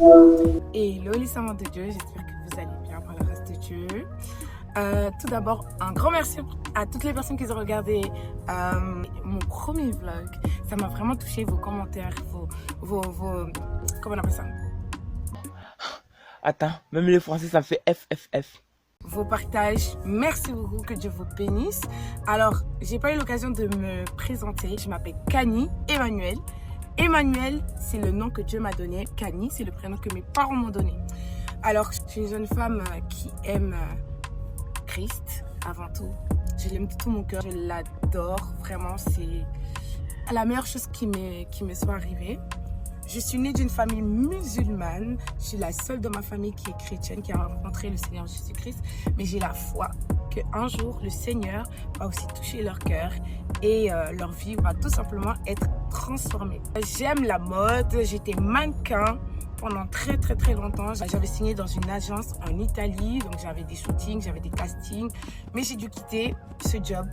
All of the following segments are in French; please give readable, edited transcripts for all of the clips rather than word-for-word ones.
Hello les amants de Dieu, j'espère que vous allez bien par la grâce de Dieu. Tout d'abord, un grand merci à toutes les personnes qui ont regardé mon premier vlog. Ça m'a vraiment touché, vos commentaires, vos comment on appelle ça? Attends, même les Français ça fait FFF. Vos partages, merci beaucoup, que Dieu vous bénisse. Alors, j'ai pas eu l'occasion de me présenter. Je m'appelle Kani Emmanuel. Emmanuel, c'est le nom que Dieu m'a donné. Kani, c'est le prénom que mes parents m'ont donné. Alors, je suis une jeune femme qui aime Christ avant tout. Je l'aime de tout mon cœur. Je l'adore. Vraiment, c'est la meilleure chose qui me soit arrivée. Je suis née d'une famille musulmane. Je suis la seule de ma famille qui est chrétienne, qui a rencontré le Seigneur Jésus-Christ. Mais j'ai la foi qu'un jour, le Seigneur va aussi toucher leur cœur et leur vie va tout simplement être transformée. J'aime la mode. J'étais mannequin pendant très longtemps. J'avais signé dans une agence en Italie. Donc j'avais des shootings, j'avais des castings. Mais j'ai dû quitter ce job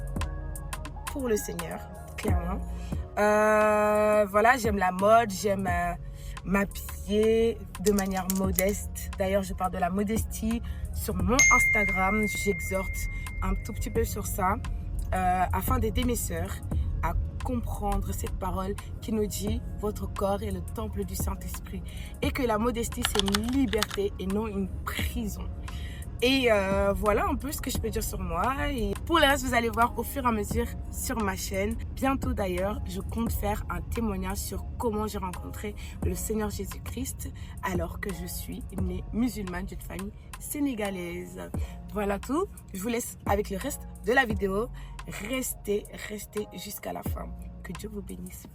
pour le Seigneur, clairement. Voilà, j'aime la mode, j'aime m'habiller de manière modeste. D'ailleurs, je parle de la modestie sur mon Instagram. J'exhorte un tout petit peu sur ça afin d'aider mes sœurs à comprendre cette parole qui nous dit « Votre corps est le temple du Saint-Esprit » et que la modestie, c'est une liberté et non une prison. Et voilà un peu ce que je peux dire sur moi. Et pour le reste, vous allez voir au fur et à mesure sur ma chaîne. Bientôt d'ailleurs, je compte faire un témoignage sur comment j'ai rencontré le Seigneur Jésus-Christ alors que je suis née musulmane d'une famille sénégalaise. Voilà tout. Je vous laisse avec le reste de la vidéo. Restez jusqu'à la fin. Que Dieu vous bénisse.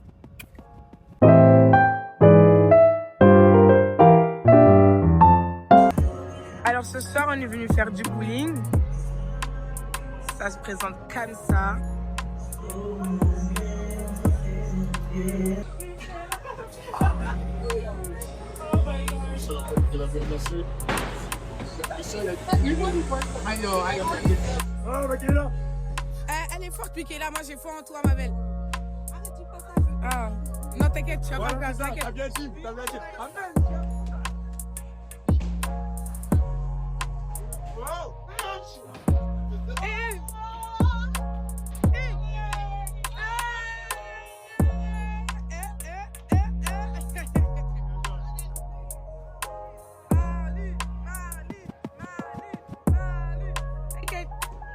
Alors ce soir, on est venu faire du bowling. Ça se présente comme ça. Elle est forte, Michaela. Moi, j'ai foi en toi, ma belle. Ah. Non, t'inquiète, tu vas pas perdre. T'inquiète.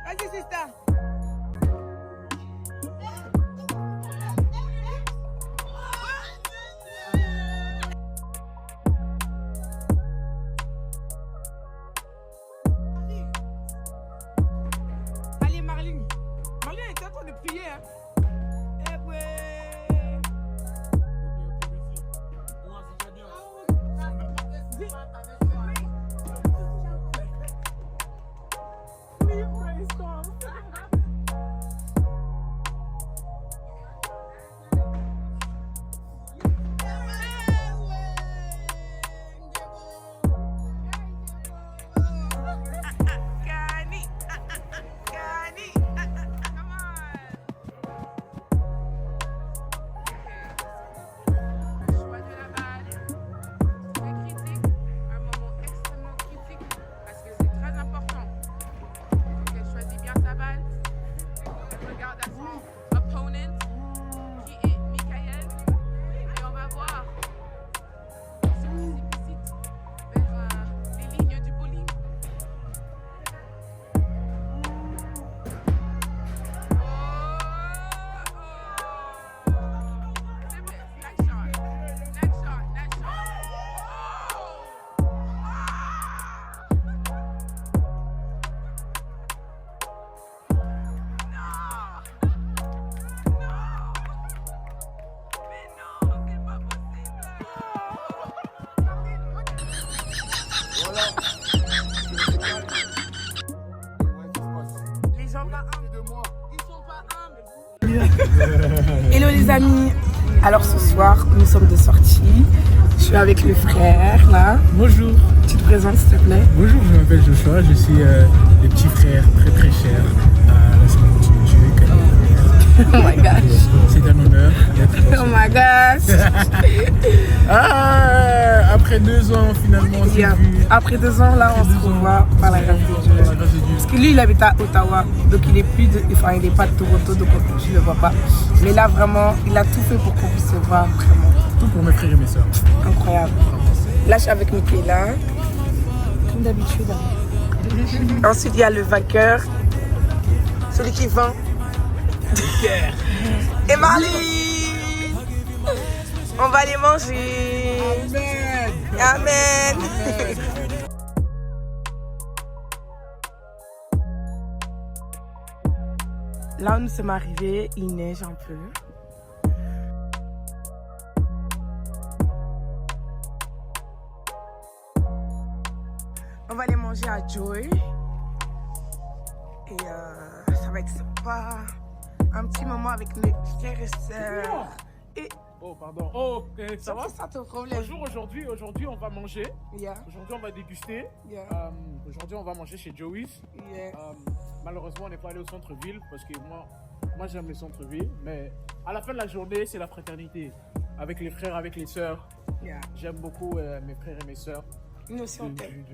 Vas-y, sister. Allez, Marlene. Marlene était en train de prier, hein. Eh ouais. Les gens pas humbles. Ils sont pas humbles. Hello les amis. Alors ce soir, nous sommes de sortie. Je suis avec le frère là. Bonjour. Tu te présentes s'il te plaît? Bonjour, je m'appelle Joshua, je suis le petit frère très cher à la Sainte Dieu. Oh my gosh. C'est un honneur d'être Oh my gosh. Après 2 ans, finalement, on s'est Yeah. vu. Après 2 ans, là, on se revoit par la grâce de Dieu. Par la grâce de Dieu. Parce que lui, il habite à Ottawa, donc il est plus de, enfin, il est pas de Toronto, donc je le vois pas. Mais là, vraiment, il a tout fait pour qu'on puisse se voir, vraiment Tout pour mes frères et mes sœurs. incroyable. Là, je suis avec Michaela, comme d'habitude. Ensuite, il y a le vainqueur, celui qui vend. Et Marie, on va les manger. Amen. Là où nous sommes arrivés, il neige un peu. On va aller manger à Joy. Et ça va être sympa. Un petit moment avec mes frères et sœurs. Et Oh, pardon. Oh, ça va? c'est ça ton problème? Bonjour, aujourd'hui, on va manger. Yeah, Aujourd'hui, on va déguster. yeah, Aujourd'hui, on va manger chez Joey's. yeah. Malheureusement, on n'est pas allé au centre-ville parce que moi j'aime le centre-ville. Mais à la fin de la journée, c'est la fraternité. Avec les frères, avec les sœurs. Yeah. J'aime beaucoup mes frères et mes sœurs. Nous aussi, on t'aime.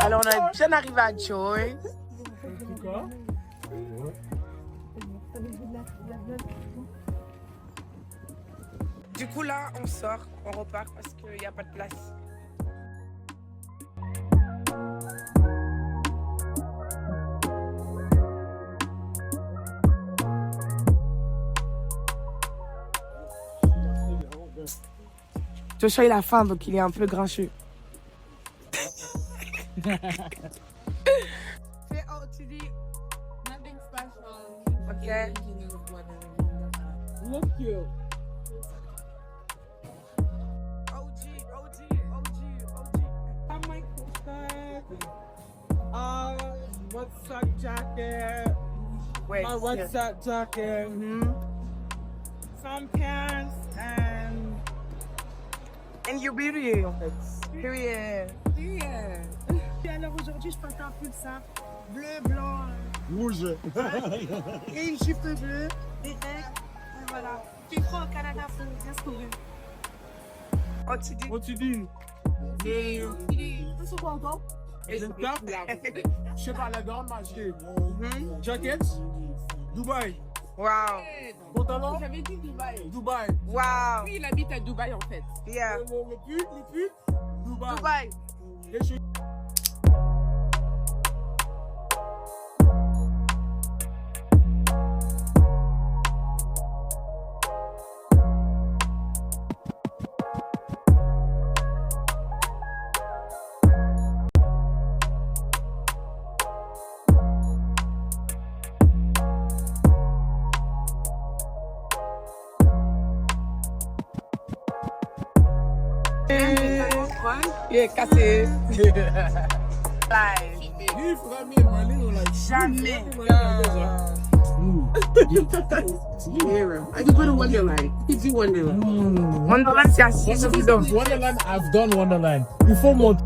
Alors, on est bien arrivé à Joy. Du coup, là, on sort, on repart parce qu'il n'y a pas de place. Joshua, il a faim, donc il est un peu grincheux. Tu dis Nothing special. ok. Look cute. OG. I'm my sister. What's that jacket? Wait, My what's that jacket? Some pants and your period. Period. yeah. Et alors aujourd'hui, je porte un pull simple, bleu, blanc Rouge. et une jupe bleue, des règles. Et voilà. Tu crois au Canada, faut bien se couvrir. Oh, tu dis. What tu dis? C'est quoi encore? Je sais pas, la dame m'a acheté. Jacket. Dubaï. Wow. Pantalon. J'avais dit Dubaï. Dubaï. Wow. Lui, il habite à Dubaï en fait. Yeah. Le pull. Dubaï. Dubaï. Les cheveux. Yeah, cassé. Live. Il faudra mettre ma ligne là. Jamais. I can put a Wonderland. You do Wonderland. Wonderland, c'est assis sur le dos. Wonderland, I've done Wonderland. Il faut monter.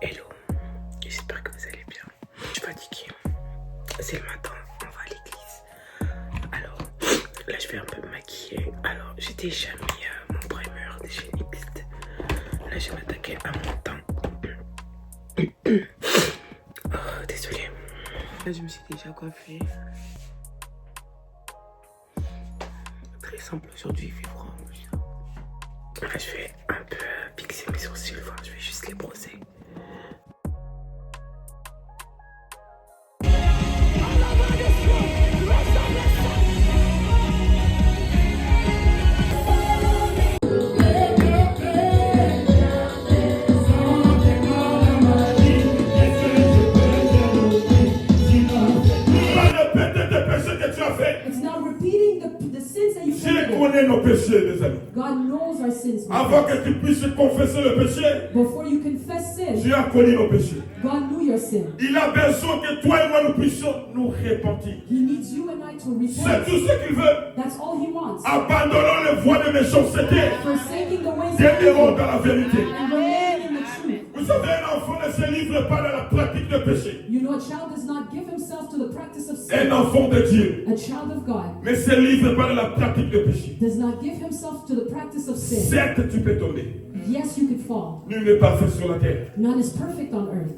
Hello, j'espère que vous allez bien. Je suis fatiguée. C'est le matin, on va à l'église. Alors, là je vais un peu me maquiller. Alors, j'ai déjà mis mon primer de chez NYX. Là je vais m'attaquer à mon teint. Oh, désolée. Là, je me suis déjà coiffée. Très simple aujourd'hui, il fait froid. Là, je vais un peu pixer mes sourcils. Enfin, je vais juste les brosser. Nos péchés, les amis. God knows our sins. Avant que tu puisses confesser le péché, Before you confess sin, Dieu a connu nos péchés. God knew your sin. Il a besoin que toi et moi nous puissions nous repentir. He needs you and I to C'est repent. tout ce qu'il veut. That's all he wants. Abandonnons les voies de méchanceté. Forsaking the ways of Demeurons evil dans la vérité. and remaining in the truth. Vous savez, un enfant ne se livre pas dans la pratique de péché. You know, a child does not give himself to the practice of Un sin. enfant de Dieu A child of God ne se livre pas dans la pratique de péché. does not give himself to the practice of sin. Certes, tu peux tomber. Yes, you could fall. Nul n'est parfait sur la terre. None is perfect on earth.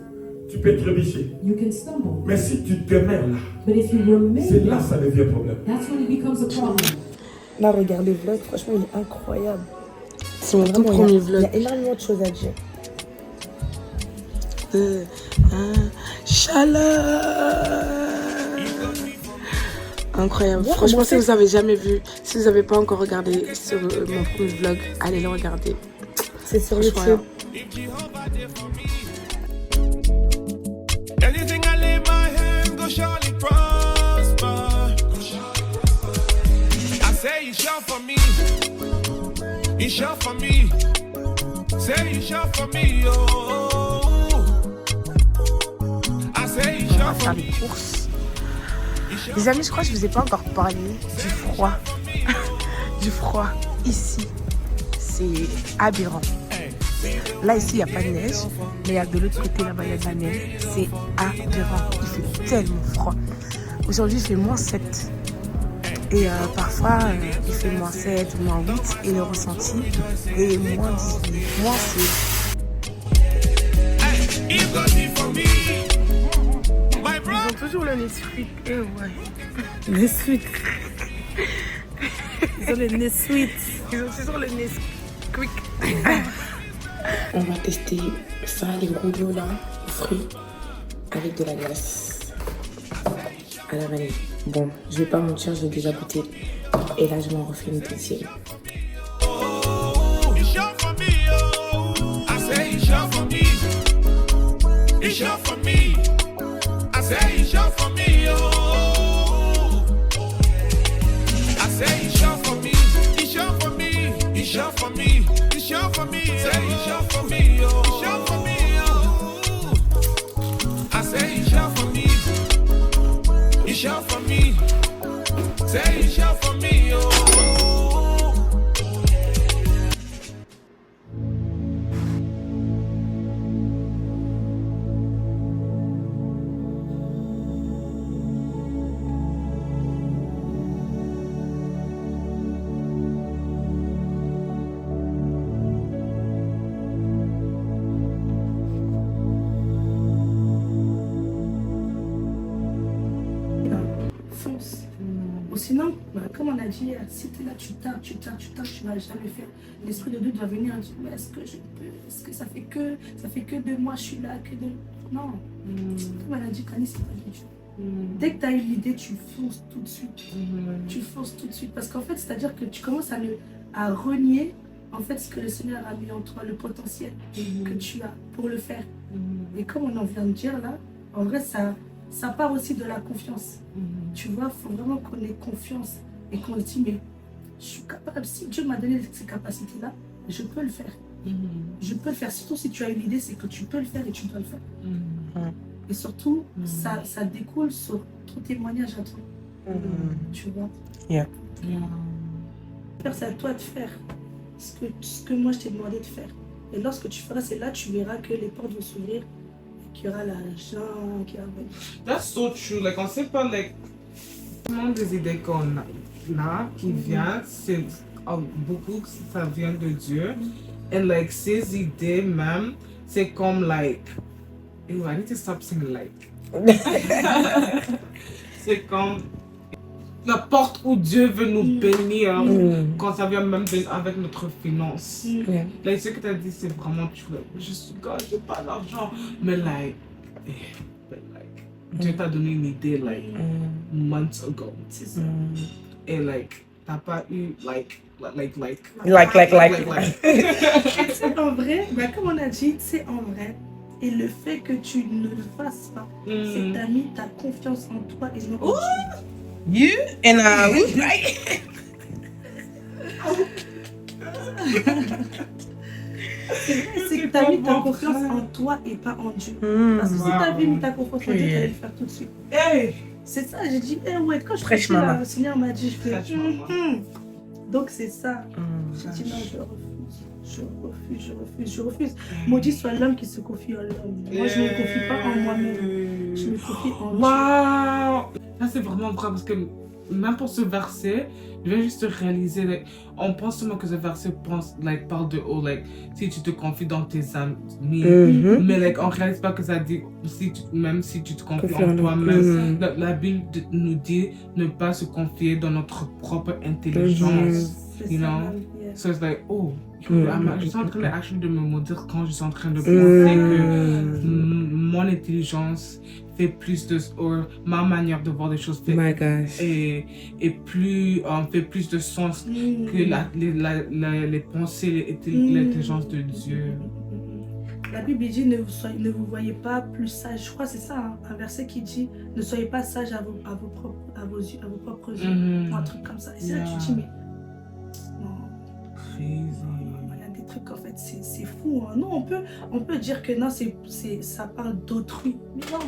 Tu peux trébucher. You can stumble. Mais si tu demeures là, But if you remain c'est là there, que ça devient problème. that's when it becomes a problem. Là, regardez le vlog. Franchement, il est incroyable. C'est mon tout Vraiment, premier il y vlog. a énormément de choses à dire. Chaleur. Incroyable. Bon, Franchement, comment si c'est vous avez jamais vu, si vous n'avez pas encore regardé sur mon premier vlog, allez le regarder. C'est sur Franchement, YouTube. Anything I lay my hand, go surely prosper. I say you shall for me, you shall for me. Say you shall for me, oh. I say you on shall va for faire me. des courses. Les amis, je crois que je vous ai pas encore parlé du froid. Du froid ici. C'est aberrant. Là, ici, il n'y a pas de neige. Mais il y a de l'autre côté, là-bas, il y a de la neige. C'est aberrant. Il fait tellement froid. Aujourd'hui, il fait -7. Et parfois, il fait -7 ou -8. Et le ressenti est -18. Moi, c'est... You got me for me, my Ils brother. ont toujours le Nesquik. Eh ouais. Nesquik. Ils ont le Nesquik. Ils ont toujours le Nesquik. On va tester ça, les rouleaux là, aux fruits, avec de la glace à la vanille. Bon, je vais pas mentir, j'ai déjà goûté. Et là, je m'en refais une deuxième. You shall for me, oh. I say you shall for me, you shall for me. I say you shall for me, oh. I say you shall for me, you shall for me, you shall for me, you shall for me. Say you shall for me, oh. You shall for me, oh. I say you shall for me, you shall for me. Say you shall for me, oh. Fonce. Ou sinon, comme on a dit, si tu es là, tu tardes, tu vas jamais faire. L'esprit de doute va venir et dire, mais est-ce que je peux, est-ce que ça fait que 2 mois je suis là, que de... Non. Comme elle a dit, Kani, c'est pas du tout. Dès que tu as eu l'idée, tu fonces tout de suite. Tu fonces tout de suite. Parce qu'en fait, c'est-à-dire que tu commences à renier en fait ce que le Seigneur a mis en toi, le potentiel que tu as pour le faire. Et comme on en vient de dire là, en vrai, ça part aussi de la confiance. Tu vois, il faut vraiment qu'on ait confiance et qu'on se dise, mais je suis capable, si Dieu m'a donné ces capacités-là, je peux le faire. Je peux le faire. Surtout si tu as eu l'idée, c'est que tu peux le faire et tu dois le faire. Et surtout, ça découle sur ton témoignage à toi. Tu vois. Yeah. C'est à toi de faire ce que moi je t'ai demandé de faire. Et lorsque tu feras, c'est là que tu verras que les portes vont s'ouvrir et qu'il y aura l'argent qui va venir. That's so true. Like, on sait pas, like, vraiment des idées qu'on a qui viennent, c'est beaucoup que ça vient de Dieu. Et, like, ces idées même, c'est comme, like, Ew, I need to stop saying like. C'est comme la porte où Dieu veut nous bénir quand ça vient même avec notre finance. Like, ce que tu as dit, c'est vraiment true. Je suis God, j'ai pas d'argent. Mais like, Dieu t'a donné une idée like months ago. C'est ça. Et like, t'as pas eu like. En vrai, bah, comme on a dit, c'est en vrai. Et le fait que tu ne le fasses pas, c'est que t'as mis ta confiance en toi et non en Dieu. You and right? C'est vrai, c'est que t'as mis ta confiance en toi et pas en Dieu. Parce que si t'avais mis ta confiance en Dieu, t'allais le faire tout de suite. Hey! C'est ça, j'ai dit, ouais, quand je suis partie là, le Seigneur m'a dit, je fais, donc c'est ça. J'ai dit, non, je refuse. Maudit soit l'homme qui se confie en l'homme. Moi, je ne me confie pas en moi-même. Je me confie en Dieu. Waouh! Là, c'est vraiment vrai parce que même pour ce verset, je viens juste de réaliser, like, on pense seulement que ce verset parle de si tu te confies dans tes amis, mais like, on réalise pas que ça dit même si tu te confies en toi-même. La Bible nous dit ne pas se confier dans notre propre intelligence. You know? So it's like, je suis en train de me maudire quand je suis en train de penser que mon intelligence fait plus de... ma manière de voir les choses fait plus de sens que les pensées et l'intelligence de Dieu. La Bible dit ne vous voyez pas plus sage. Je crois que c'est ça, hein, un verset qui dit ne soyez pas sage à vos propres yeux. Un truc comme ça. Et c'est là que tu dis, mais il y a des trucs en fait, c'est fou. Hein. Non, on peut dire que non, ça parle d'autrui. Mais non,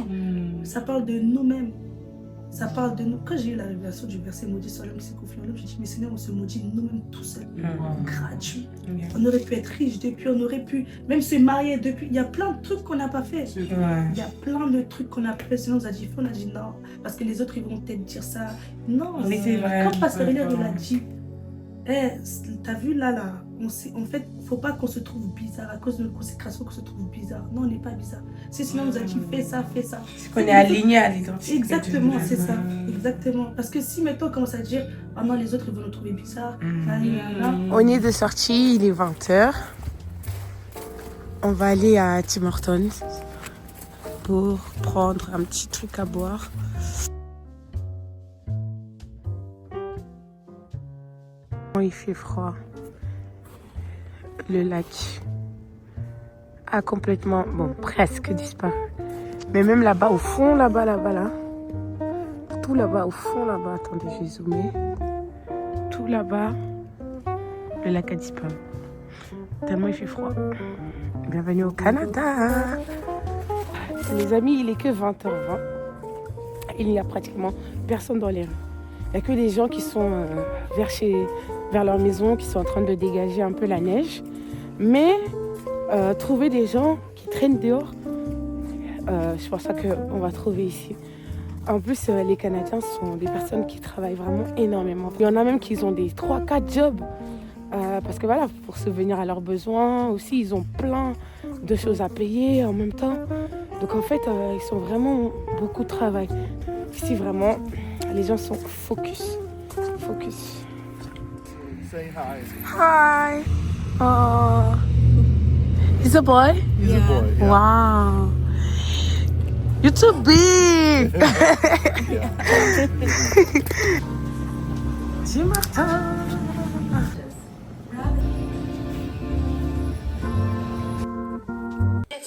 ça parle de nous-mêmes. Ça parle de nous. Quand j'ai eu la révélation du verset maudit sur l'homme qui s'est confié en l'homme, j'ai dit, mais Seigneur, on se maudit nous-mêmes tout seuls. Gratuit. On aurait pu être riche depuis, on aurait pu même se marier depuis. Il y a plein de trucs qu'on n'a pas fait. Il y a plein de trucs qu'on n'a pas fait. Sinon, on a dit, on a dit non. Parce que les autres, ils vont peut-être dire ça. Non, c'est vrai. Quand Pasteur Hilaire, il a dit, t'as vu là, en fait, faut pas qu'on se trouve bizarre à cause de notre consécration, qu'on se trouve bizarre. Non, on n'est pas bizarre. C'est sinon, on nous a dit, fais ça. C'est qu'on est aligné à l'identité. Exactement, c'est ça. Exactement. Parce que si maintenant on commence à dire, ah non, les autres ils vont nous trouver bizarre. On est de sortie, il est 20h. On va aller à Tim Hortons pour prendre un petit truc à boire. Il fait froid. Le lac a complètement, presque disparu. Mais même là-bas, au fond, là-bas, tout là-bas, au fond, là-bas, attendez, je vais zoomer. Tout là-bas, le lac a disparu. Tellement il fait froid. Bienvenue au Canada. Les amis, il est que 20h20. Il n'y a pratiquement personne dans les rues. Il n'y a que des gens qui sont vers leur maison, qui sont en train de dégager un peu la neige. Mais trouver des gens qui traînent dehors, je pense qu'on va trouver ici. En plus, les Canadiens sont des personnes qui travaillent vraiment énormément. Il y en a même qui ont des 3-4 jobs. Parce que voilà, pour subvenir à leurs besoins aussi, ils ont plein de choses à payer en même temps. Donc en fait, ils sont vraiment beaucoup de travail. Ici, vraiment, les gens sont focus. Say hi. Hi. Oh. He's a boy? He's a boy. Yeah. Wow. You're too big. Tim Hortons.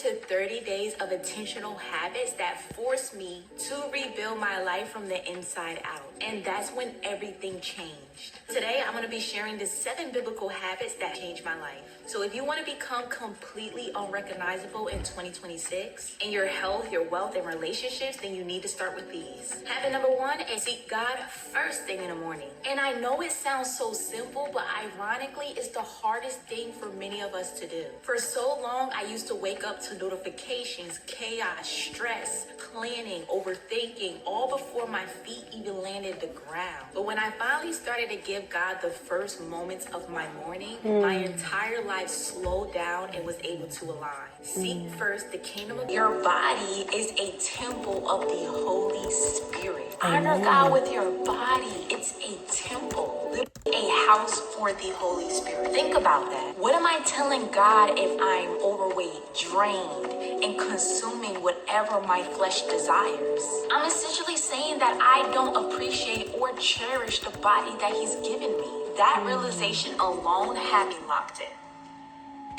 To 30 days of intentional habits that forced me to rebuild my life from the inside out. And that's when everything changed. Today, I'm going to be sharing the 7 biblical habits that changed my life. So if you want to become completely unrecognizable in 2026 in your health, your wealth, and relationships, then you need to start with these. Habit number 1 is seek God first thing in the morning. And I know it sounds so simple, but ironically, it's the hardest thing for many of us to do. For so long, I used to wake up to notifications, chaos, stress, planning, overthinking, all before my feet even landed hit the ground. But when I finally started to give God the first moments of my morning, my entire life slowed down and was able to align. Seek first the kingdom of your body is a temple of the Holy Spirit. Honor God with your body. It's a temple, a house for the Holy Spirit. Think about that. What am I telling God if I'm overweight, drained, and consuming whatever my flesh desires? I'm essentially saying that I don't appreciate or cherish the body that He's given me. That realization alone had me locked in.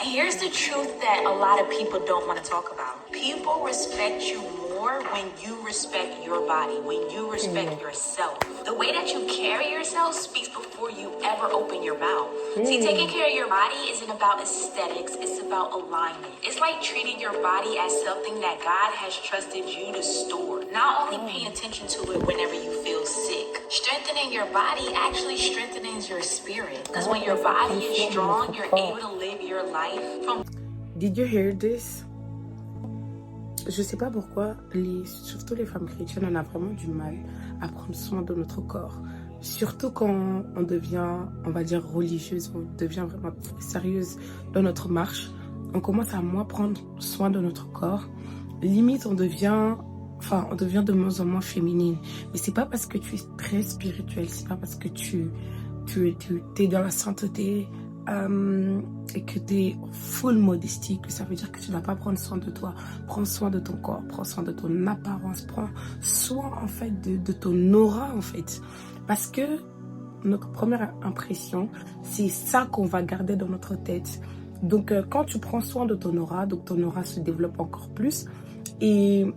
And here's the truth that a lot of people don't want to talk about. People respect you more when you respect your body, when you respect yourself. The way that you carry yourself speaks before you ever open your mouth. See, taking care of your body isn't about aesthetics, it's about alignment. It's like treating your body as something that God has trusted you to store. Not only pay attention to it whenever you feel sick. Strengthening your body actually strengthens your spirit. Because when your body is strong, you're able to live your life from... Did you hear this? Je sais pas pourquoi, surtout les femmes chrétiennes, on a vraiment du mal à prendre soin de notre corps. Surtout quand on devient, on va dire, religieuse, on devient vraiment sérieuse dans notre marche. On commence à moins prendre soin de notre corps. Limite, on devient de moins en moins féminine. Mais c'est pas parce que tu es très spirituelle, c'est pas parce que tu es dans la sainteté et que tu es full modestie que ça veut dire que tu ne vas pas prendre soin de toi. Prends soin de ton corps, prends soin de ton apparence, prends soin en fait de ton aura en fait. Parce que notre première impression, c'est ça qu'on va garder dans notre tête. Donc quand tu prends soin de ton aura, donc ton aura se développe encore plus. Et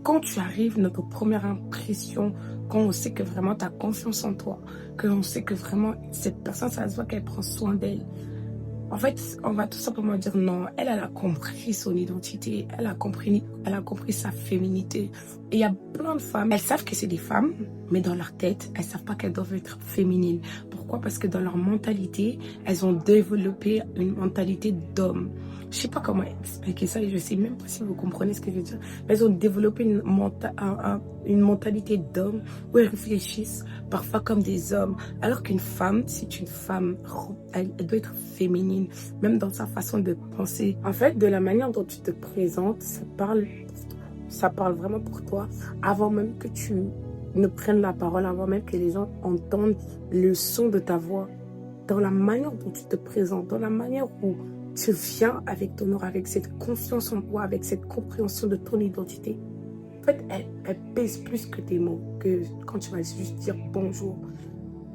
quand tu arrives, notre première impression, quand on sait que vraiment tu as confiance en toi, qu'on sait que vraiment cette personne, ça se voit qu'elle prend soin d'elle. En fait, on va tout simplement dire non, elle a compris son identité, elle a compris sa féminité. Et il y a plein de femmes, elles savent que c'est des femmes, mais dans leur tête, elles savent pas qu'elles doivent être féminines. Pourquoi? Parce que dans leur mentalité, elles ont développé une mentalité d'homme. Je sais pas comment expliquer ça et je sais même pas si vous comprenez ce que je veux dire. Mais elles ont développé une mentalité d'homme où elles réfléchissent parfois comme des hommes. Alors qu'une femme, c'est une femme, elle doit être féminine, même dans sa façon de penser. En fait, de la manière dont tu te présentes, ça parle vraiment pour toi avant même que tu ne prennes la parole, avant même que les gens entendent le son de ta voix. Dans la manière dont tu te présentes, dans la manière où tu viens avec ton aura, avec cette confiance en toi, avec cette compréhension de ton identité. En fait, elle pèse plus que tes mots, que quand tu vas juste dire bonjour.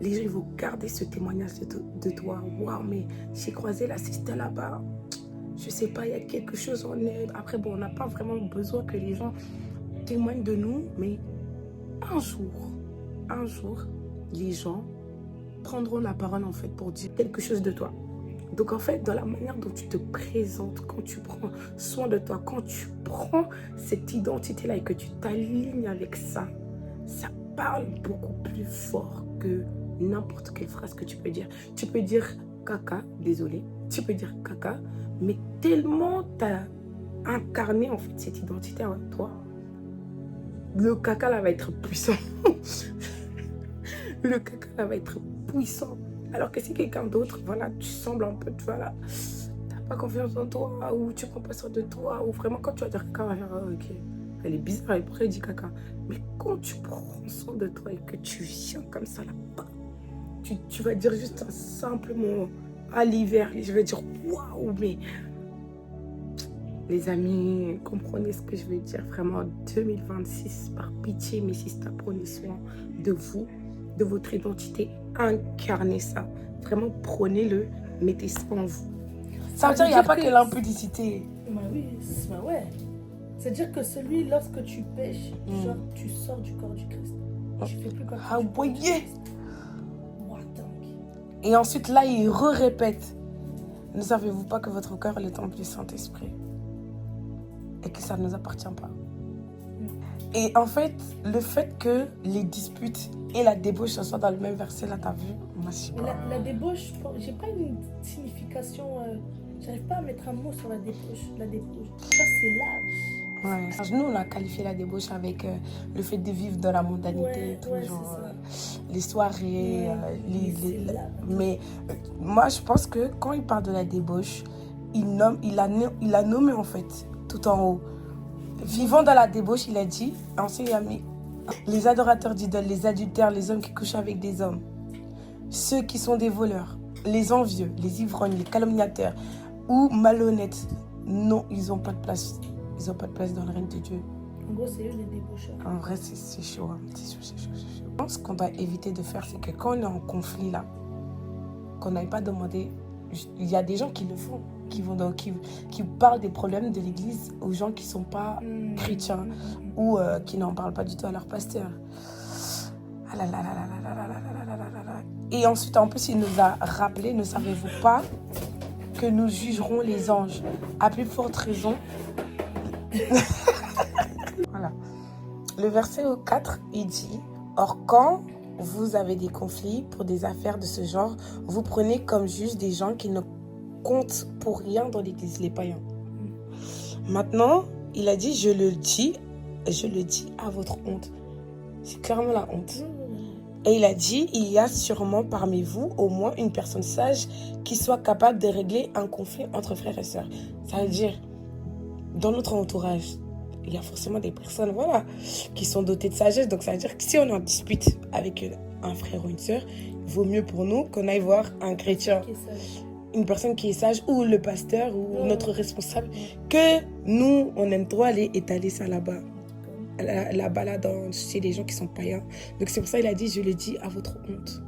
Les gens ils vont garder ce témoignage de toi. Waouh, mais j'ai croisé la sister là-bas. Je sais pas, il y a quelque chose en elle. Après, bon, on n'a pas vraiment besoin que les gens témoignent de nous, mais un jour, les gens prendront la parole en fait pour dire quelque chose de toi. Donc en fait, dans la manière dont tu te présentes, quand tu prends soin de toi, quand tu prends cette identité-là et que tu t'alignes avec ça, ça parle beaucoup plus fort que n'importe quelle phrase que tu peux dire. Tu peux dire caca, désolé, tu peux dire caca, mais tellement tu as incarné en fait cette identité avec toi, le caca là va être puissant. Le caca là va être puissant. Alors que si quelqu'un d'autre, voilà, tu sembles un peu, voilà, t'as pas confiance en toi, ou tu prends pas soin de toi, ou vraiment quand tu vas dire caca, on va dire, oh, ok, elle est bizarre, elle pourrait dire caca. Mais quand tu prends soin de toi et que tu viens comme ça là-bas, tu vas dire juste un simple mot à l'hiver, je vais dire waouh, mais les amis, comprenez ce que je veux dire, vraiment 2026, par pitié, mes sisters, prenez soin de vous, de votre identité, incarnez ça. Vraiment, prenez-le, mettez ça en vous. Ça veut dire qu'il n'y a pas que l'impudicité. Bah oui, bah ouais. C'est-à-dire que celui, lorsque tu pêches, genre, tu sors du corps du Christ. Tu fais plus comme ça. Ah oui. Et ensuite, là, il répète. Ne savez-vous pas que votre cœur est le temple du Saint-Esprit? Et que ça ne nous appartient pas. Et en fait, le fait que les disputes et la débauche soient dans le même verset, là, t'as vu? Moi, je sais pas. La débauche, j'ai pas une signification J'arrive pas à mettre un mot sur la débauche. La débauche. Ça, c'est large. Ouais. Nous, on a qualifié la débauche avec le fait de vivre dans la mondanité, Ouais, tout, ouais, genre, c'est ça. les soirées, c'est là. mais moi, je pense que quand il parle de la débauche, il a nommé en fait, tout en haut. Vivant dans la débauche, il a dit, ensuite il a mis les adorateurs d'idoles, les adultères, les hommes qui couchent avec des hommes, ceux qui sont des voleurs, les envieux, les ivrognes, les calomniateurs ou malhonnêtes. Non, ils n'ont pas de place. Ils n'ont pas de place dans le règne de Dieu. En gros, c'est eux les débaucheurs. En vrai, c'est chaud, hein. C'est chaud. Je pense qu'on doit éviter de faire, c'est que quand on est en conflit là, qu'on n'aille pas demander. Il y a des gens qui le font, qui parlent des problèmes de l'église aux gens qui ne sont pas chrétiens ou qui n'en parlent pas du tout à leur pasteur. Ah là là là là là là là là là là là. Et ensuite, en plus, il nous a rappelé, ne savez-vous pas que nous jugerons les anges? À plus forte raison. Voilà. Le verset 4, il dit, « Or, quand vous avez des conflits pour des affaires de ce genre, vous prenez comme juge des gens qui ne comptent pour rien dans l'église, les païens. » Maintenant, il a dit, je le dis à votre honte. C'est clairement la honte. Et il a dit, il y a sûrement parmi vous au moins une personne sage qui soit capable de régler un conflit entre frères et sœurs. Ça veut dire, dans notre entourage, il y a forcément des personnes, voilà, qui sont dotées de sagesse. Donc ça veut dire que si on est en dispute avec un frère ou une sœur, il vaut mieux pour nous qu'on aille voir un chrétien, une personne qui est sage, ou le pasteur, ou notre responsable, que nous, on aime trop aller étaler ça là-bas. Là-bas, chez les gens qui sont païens. Donc c'est pour ça qu'il a dit, je le dis à votre honte.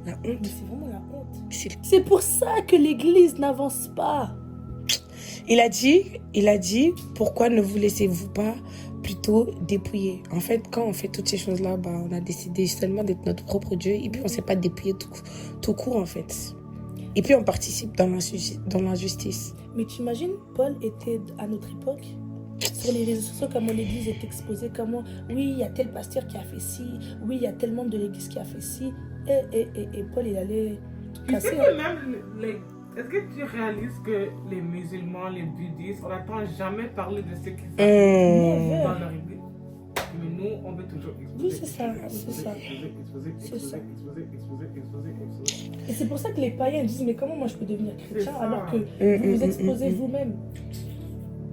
La honte. Mais c'est vraiment la honte. C'est pour ça que l'église n'avance pas. Il a dit, pourquoi ne vous laissez-vous pas plutôt dépouiller? En fait, quand on fait toutes ces choses-là, on a décidé seulement d'être notre propre Dieu et puis on ne s'est pas dépouiller tout court, en fait. Et puis on participe dans l'injustice. Mais tu imagines, Paul était à notre époque, sur les réseaux sociaux, comment l'église est exposée, comment, oui, il y a tel pasteur qui a fait ci, oui, il y a tel membre de l'église qui a fait ci, et Paul, il allait casser. Tu sais que même, est-ce que tu réalises que les musulmans, les bouddhistes, on n'entend jamais parler de ce qu'ils font dans leur église? Mais nous, on veut toujours exposer. Oui, c'est ça. Et c'est pour ça que les païens disent, mais comment moi je peux devenir chrétien alors que vous vous exposez vous-même?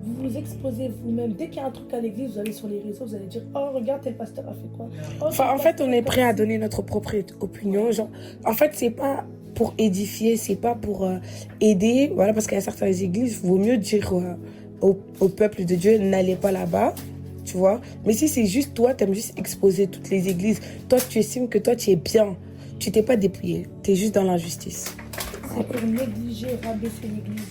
Vous vous exposez vous-même. Dès qu'il y a un truc à l'église, vous allez sur les réseaux, vous allez dire, oh, regarde, tel pasteur a fait quoi. En fait, on est prêt à donner notre propre opinion. Genre, en fait, c'est pas pour édifier, c'est pas pour aider. Voilà, parce qu'il y a certaines églises, il vaut mieux dire au peuple de Dieu, n'allez pas là-bas. Tu vois? Mais si c'est juste toi, tu aimes juste exposer toutes les églises. Toi, tu estimes que toi, tu es bien. Tu t'es pas dépouillé. Tu es juste dans l'injustice. C'est pour négliger, rabaisser l'église.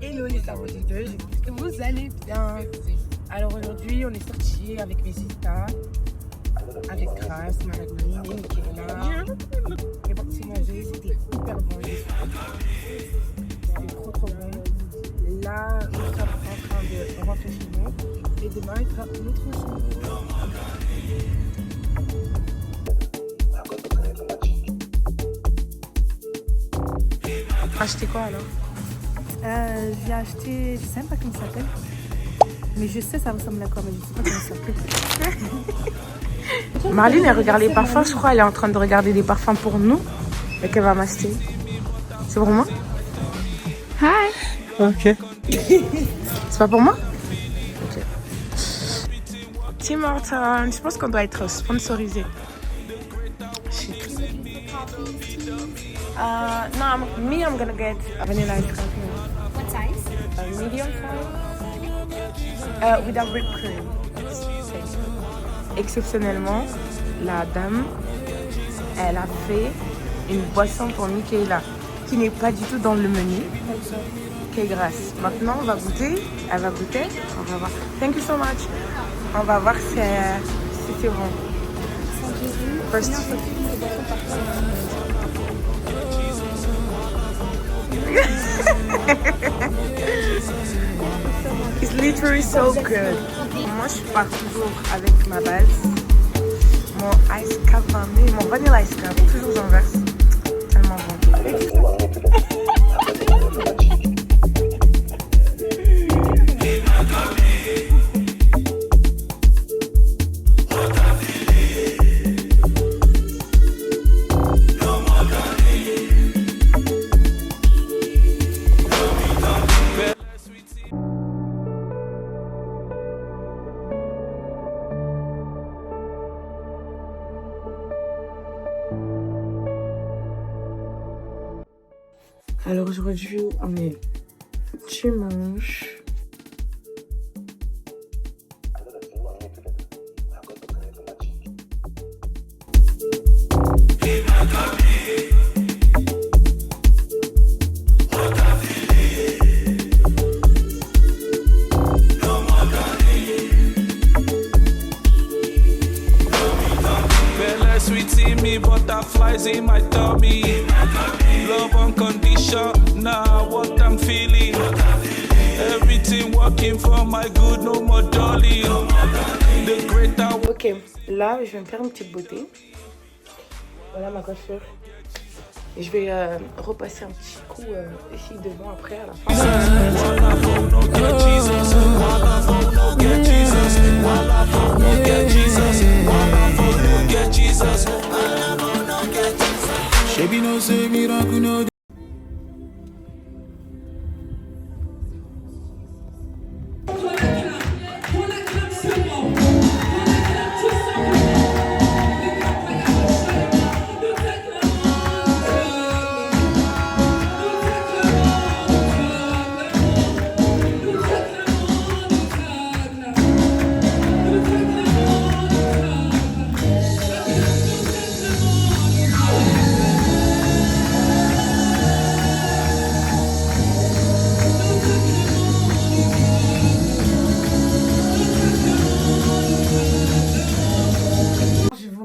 Hello les saboteurs, j'espère que vous allez bien. Alors aujourd'hui, on est sortis avec mes sisters, avec Grace, Maladine et Michaela. On est parti manger, c'était hyper bon. C'était trop bon. là, nous sommes en train de rentrer chez nous. Et demain, il sera notre jour. Acheté quoi alors? J'ai acheté, je sais même pas comment ça s'appelle. Mais je sais ça ressemble à quoi, mais je sais pas comment ça s'appelle. Marlene, elle regarde les parfums, je crois. Elle est en train de regarder des parfums pour nous et qu'elle va m'acheter. C'est pour moi? Hi! Ok. C'est pas pour moi? Ok. Tim Hortons, je pense qu'on doit être sponsorisé. No, I'm gonna get a vanilla ice cream. What size? A medium size. Without whipped cream. Exceptionnellement, la dame, elle a fait une boisson pour Michaela qui n'est pas du tout dans le menu. Quelle grâce. Maintenant, on va goûter. Elle va goûter. On va voir. Thank you so much. On va voir si c'est bon. First. It's literally so good. Moi, je pars toujours avec ma base. Mon ice café, mon vanilla ice café, toujours j'en verse. Tellement bon. Alors aujourd'hui, on est dimanche. Sweetie, me butterflies in my tummy. Love unconditional, what I'm feeling. Everything working for my good, no more darling. The greater. Ok, là je vais me faire une petite beauté. Voilà ma coiffure. Et je vais repasser un petit coup ici devant après à la fin.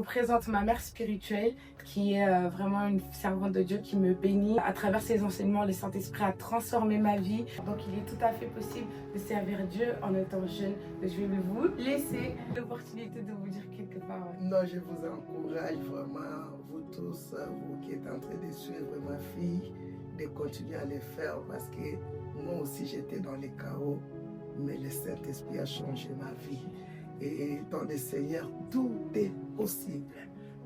Présente ma mère spirituelle qui est vraiment une servante de Dieu qui me bénit. À travers ses enseignements, le Saint-Esprit a transformé ma vie. Donc il est tout à fait possible de servir Dieu en étant jeune. Donc, je vais vous laisser l'opportunité de vous dire quelques paroles. Non, je vous encourage vraiment, vous tous, vous qui êtes en train de suivre ma fille, de continuer à le faire parce que moi aussi j'étais dans les chaos, mais le Saint-Esprit a changé ma vie. Et dans le Seigneur, tout est possible.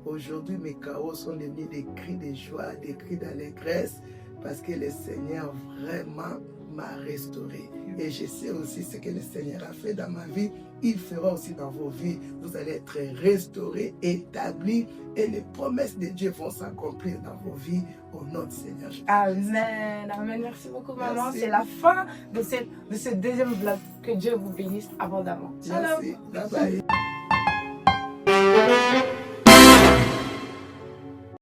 Aujourd'hui, mes chaos sont devenus des cris de joie, des cris d'allégresse, parce que le Seigneur vraiment m'a restauré. Et je sais aussi ce que le Seigneur a fait dans ma vie, il fera aussi dans vos vies. Vous allez être restaurés, établis, et les promesses de Dieu vont s'accomplir dans vos vies au nom du Seigneur Jésus. Amen, amen. Merci beaucoup maman. C'est la fin de ce deuxième vlog. Que Dieu vous bénisse abondamment. Merci. Bye bye.